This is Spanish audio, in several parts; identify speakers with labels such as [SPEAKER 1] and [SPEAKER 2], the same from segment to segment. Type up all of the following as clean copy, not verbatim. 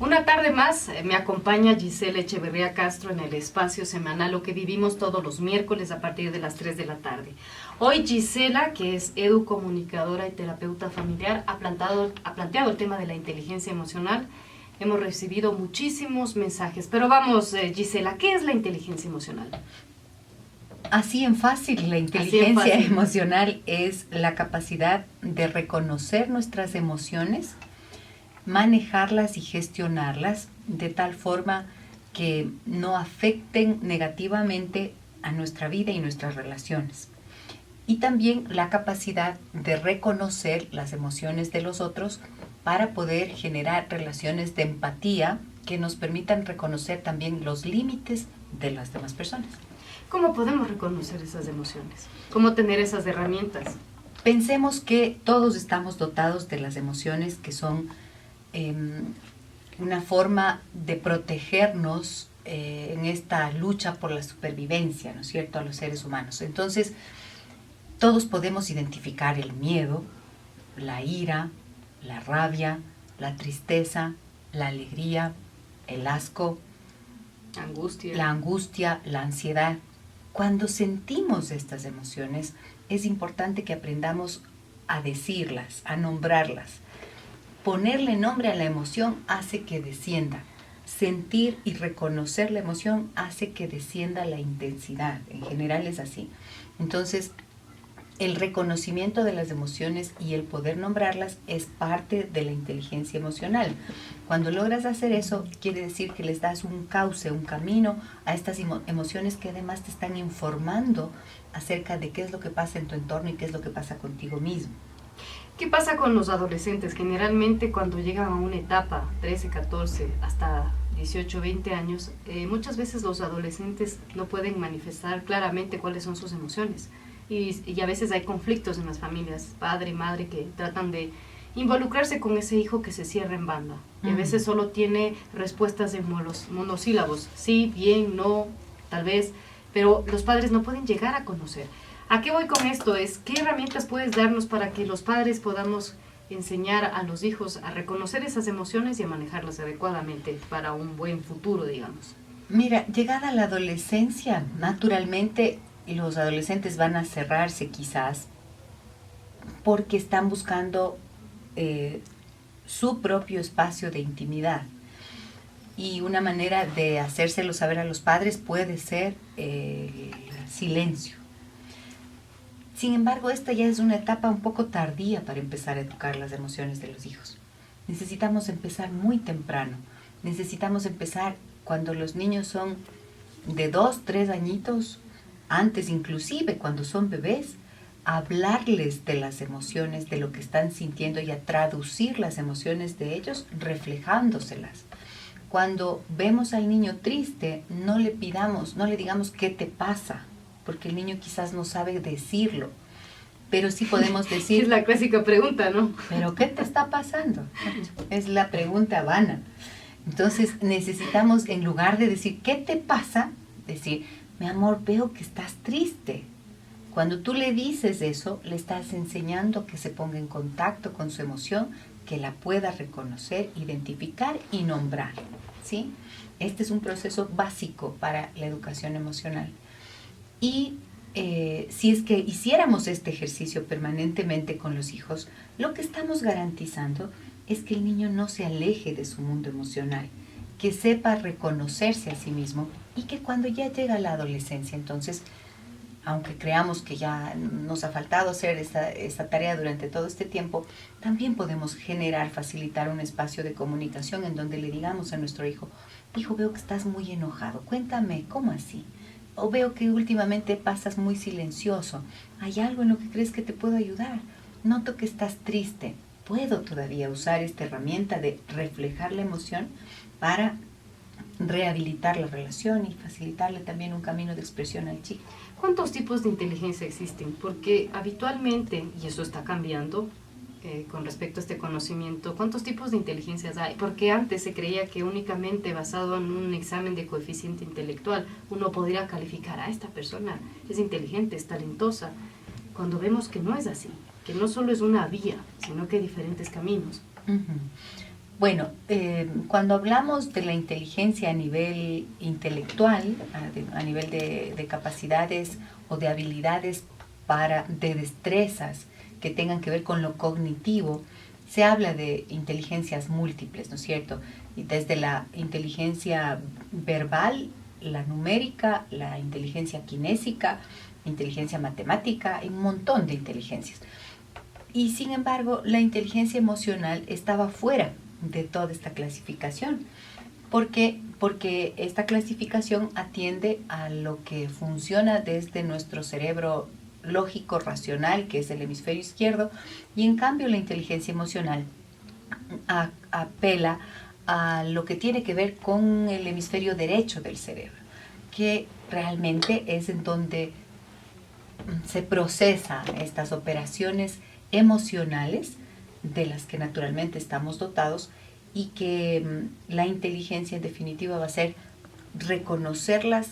[SPEAKER 1] Una tarde más me acompaña Gisela Echeverría Castro en el espacio semanal Lo que vivimos todos los miércoles a partir de las 3 de la tarde. Hoy Gisela, que es educomunicadora y terapeuta familiar, ha planteado el tema de la inteligencia emocional. Hemos recibido muchísimos mensajes, pero vamos, Gisela, ¿qué es la inteligencia emocional?
[SPEAKER 2] Así en fácil, la inteligencia emocional es la capacidad de reconocer nuestras emociones, manejarlas y gestionarlas de tal forma que no afecten negativamente a nuestra vida y nuestras relaciones. Y también la capacidad de reconocer las emociones de los otros para poder generar relaciones de empatía que nos permitan reconocer también los límites de las demás personas.
[SPEAKER 1] ¿Cómo podemos reconocer esas emociones? ¿Cómo tener esas herramientas?
[SPEAKER 2] Pensemos que todos estamos dotados de las emociones que son una forma de protegernos en esta lucha por la supervivencia, ¿no es cierto?, a los seres humanos. Entonces, todos podemos identificar el miedo, la ira, la rabia, la tristeza, la alegría, el asco, la angustia, la ansiedad. Cuando sentimos estas emociones, es importante que aprendamos a decirlas, a nombrarlas. Ponerle nombre a la emoción hace que descienda. Sentir y reconocer la emoción hace que descienda la intensidad. En general es así. Entonces, el reconocimiento de las emociones y el poder nombrarlas es parte de la inteligencia emocional. Cuando logras hacer eso, quiere decir que les das un cauce, un camino a estas emociones que además te están informando acerca de qué es lo que pasa en tu entorno y qué es lo que pasa contigo mismo.
[SPEAKER 1] ¿Qué pasa con los adolescentes? Generalmente cuando llegan a una etapa, 13, 14, hasta 18, 20 años, muchas veces los adolescentes no pueden manifestar claramente cuáles son sus emociones. Y a veces hay conflictos en las familias, padre y madre, que tratan de involucrarse con ese hijo que se cierra en banda. Y a veces solo tiene respuestas en monosílabos, sí, bien, no, tal vez, pero los padres no pueden llegar a conocer. ¿A qué voy con esto? ¿Qué herramientas puedes darnos para que los padres podamos enseñar a los hijos a reconocer esas emociones y a manejarlas adecuadamente para un buen futuro, digamos?
[SPEAKER 2] Mira, llegada la adolescencia, naturalmente los adolescentes van a cerrarse quizás porque están buscando su propio espacio de intimidad. Y una manera de hacérselo saber a los padres puede ser el silencio. Sin embargo, esta ya es una etapa un poco tardía para empezar a educar las emociones de los hijos. Necesitamos empezar muy temprano. Necesitamos empezar cuando los niños son de 2, 3 añitos, antes inclusive cuando son bebés, a hablarles de las emociones, de lo que están sintiendo y a traducir las emociones de ellos reflejándoselas. Cuando vemos al niño triste, no le digamos qué te pasa, porque el niño quizás no sabe decirlo, pero sí podemos decir...
[SPEAKER 1] Es la clásica pregunta, ¿no?
[SPEAKER 2] ¿Pero qué te está pasando? Es la pregunta vana. Entonces necesitamos, en lugar de decir, ¿qué te pasa?, decir, mi amor, veo que estás triste. Cuando tú le dices eso, le estás enseñando que se ponga en contacto con su emoción, que la pueda reconocer, identificar y nombrar, ¿sí? Este es un proceso básico para la educación emocional. Y si es que hiciéramos este ejercicio permanentemente con los hijos, lo que estamos garantizando es que el niño no se aleje de su mundo emocional, que sepa reconocerse a sí mismo y que cuando ya llega la adolescencia, entonces, aunque creamos que ya nos ha faltado hacer esta tarea durante todo este tiempo, también podemos facilitar un espacio de comunicación en donde le digamos a nuestro hijo, veo que estás muy enojado, cuéntame, ¿cómo así? O veo que últimamente pasas muy silencioso, ¿hay algo en lo que crees que te puedo ayudar? Noto que estás triste. Puedo todavía usar esta herramienta de reflejar la emoción para rehabilitar la relación y facilitarle también un camino de expresión al chico.
[SPEAKER 1] ¿Cuántos tipos de inteligencia existen? Porque habitualmente, y eso está cambiando con respecto a este conocimiento, ¿cuántos tipos de inteligencias hay? Porque antes se creía que únicamente basado en un examen de coeficiente intelectual uno podría calificar a esta persona, es inteligente, es talentosa, cuando vemos que no es así, que no solo es una vía, sino que hay diferentes caminos.
[SPEAKER 2] Bueno, cuando hablamos de la inteligencia a nivel intelectual, a nivel de capacidades o de habilidades de destrezas que tengan que ver con lo cognitivo, se habla de inteligencias múltiples, ¿no es cierto? Y desde la inteligencia verbal, la numérica, la inteligencia kinésica, inteligencia matemática, y un montón de inteligencias. Y sin embargo, la inteligencia emocional estaba fuera de toda esta clasificación. ¿Por qué? Porque esta clasificación atiende a lo que funciona desde nuestro cerebro lógico, racional, que es el hemisferio izquierdo, y en cambio la inteligencia emocional apela a lo que tiene que ver con el hemisferio derecho del cerebro, que realmente es en donde se procesan estas operaciones emocionales de las que naturalmente estamos dotados, y que la inteligencia en definitiva va a ser reconocerlas,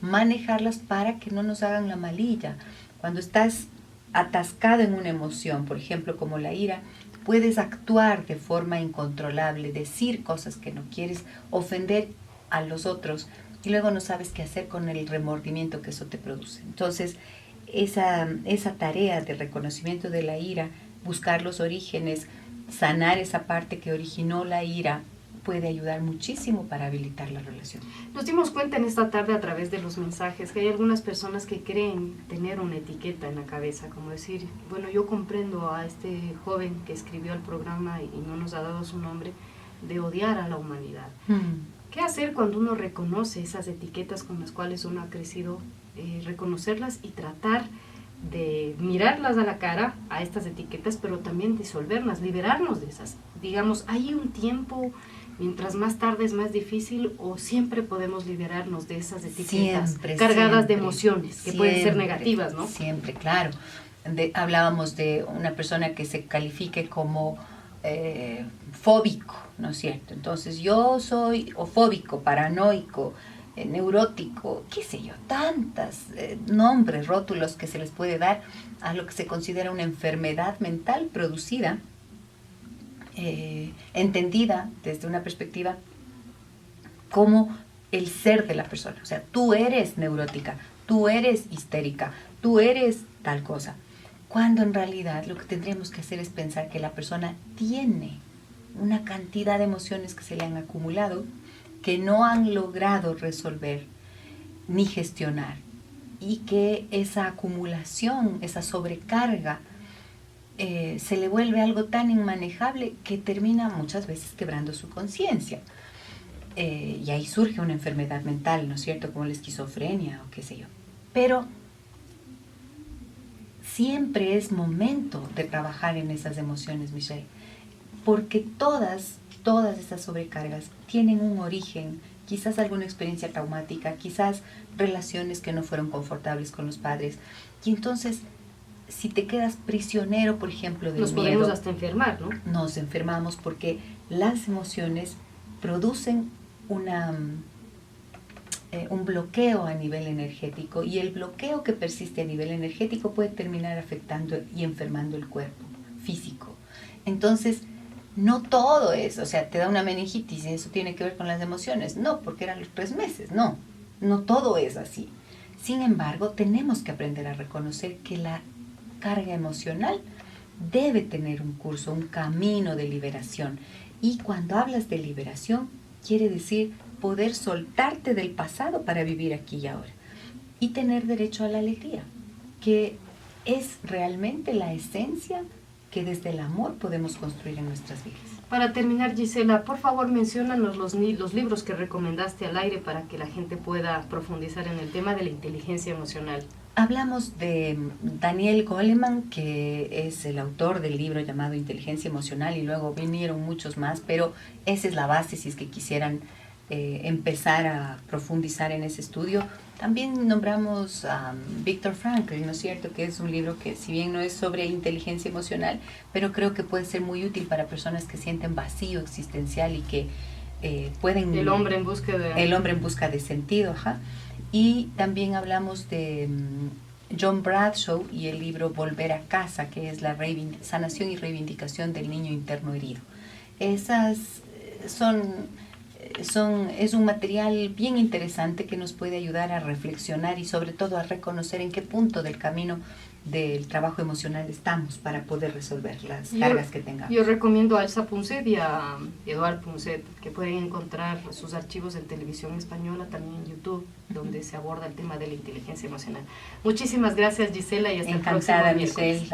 [SPEAKER 2] manejarlas para que no nos hagan la malilla. Cuando estás atascado en una emoción, por ejemplo como la ira, puedes actuar de forma incontrolable, decir cosas que no quieres, ofender a los otros, y luego no sabes qué hacer con el remordimiento que eso te produce. Entonces, esa tarea de reconocimiento de la ira, buscar los orígenes, sanar esa parte que originó la ira, puede ayudar muchísimo para habilitar la relación.
[SPEAKER 1] Nos dimos cuenta en esta tarde a través de los mensajes que hay algunas personas que creen tener una etiqueta en la cabeza, como decir, bueno, yo comprendo a este joven que escribió el programa y no nos ha dado su nombre, de odiar a la humanidad. ¿Qué hacer cuando uno reconoce esas etiquetas con las cuales uno ha crecido? Reconocerlas y tratar de mirarlas a la cara, a estas etiquetas, pero también disolverlas, liberarnos de esas. Digamos, ¿hay un tiempo, mientras más tarde es más difícil, o siempre podemos liberarnos de esas etiquetas cargadas de emociones que pueden ser negativas, ¿no?
[SPEAKER 2] Siempre, claro. Hablábamos de una persona que se califique como fóbico, ¿no es cierto? Entonces yo soy fóbico, paranoico, neurótico, qué sé yo, tantos nombres, rótulos que se les puede dar a lo que se considera una enfermedad mental producida, entendida desde una perspectiva como el ser de la persona. O sea, tú eres neurótica, tú eres histérica, tú eres tal cosa. Cuando en realidad lo que tendríamos que hacer es pensar que la persona tiene una cantidad de emociones que se le han acumulado, que no han logrado resolver ni gestionar, y que esa acumulación, esa sobrecarga, se le vuelve algo tan inmanejable que termina muchas veces quebrando su conciencia. Y ahí surge una enfermedad mental, ¿no es cierto?, como la esquizofrenia o qué sé yo. Pero siempre es momento de trabajar en esas emociones, Michelle, porque todas estas sobrecargas tienen un origen, quizás alguna experiencia traumática, quizás relaciones que no fueron confortables con los padres. Y entonces, si te quedas prisionero, por ejemplo, del miedo,
[SPEAKER 1] nos podemos hasta enfermar, ¿no?
[SPEAKER 2] Nos enfermamos porque las emociones producen un bloqueo a nivel energético, y el bloqueo que persiste a nivel energético puede terminar afectando y enfermando el cuerpo físico. Entonces, no todo es, o sea, te da una meningitis y eso tiene que ver con las emociones. No, porque eran los 3 meses, no todo es así. Sin embargo, tenemos que aprender a reconocer que la carga emocional debe tener un curso, un camino de liberación. Y cuando hablas de liberación, quiere decir poder soltarte del pasado para vivir aquí y ahora. Y tener derecho a la alegría, que es realmente la esencia que desde el amor podemos construir en nuestras vidas.
[SPEAKER 1] Para terminar, Gisela, por favor, menciónanos los libros que recomendaste al aire para que la gente pueda profundizar en el tema de la inteligencia emocional.
[SPEAKER 2] Hablamos de Daniel Goleman, que es el autor del libro llamado Inteligencia Emocional, y luego vinieron muchos más, pero esa es la base si es que quisieran empezar a profundizar en ese estudio. También nombramos a Viktor Frankl, ¿no es cierto?, que es un libro que, si bien no es sobre inteligencia emocional, pero creo que puede ser muy útil para personas que sienten vacío existencial y que pueden...
[SPEAKER 1] El hombre en busca de
[SPEAKER 2] sentido, ajá. Y también hablamos de John Bradshaw y el libro Volver a casa, que es la sanación y reivindicación del niño interno herido. Esas es un material bien interesante que nos puede ayudar a reflexionar y sobre todo a reconocer en qué punto del camino del trabajo emocional estamos para poder resolver las cargas que tengamos.
[SPEAKER 1] Yo recomiendo a Elsa Punset y a Eduard Punset, que pueden encontrar sus archivos en Televisión Española, también en YouTube, donde se aborda el tema de la inteligencia emocional. Muchísimas gracias, Gisela, y hasta el próximo miércoles.
[SPEAKER 2] Encantada, Michelle.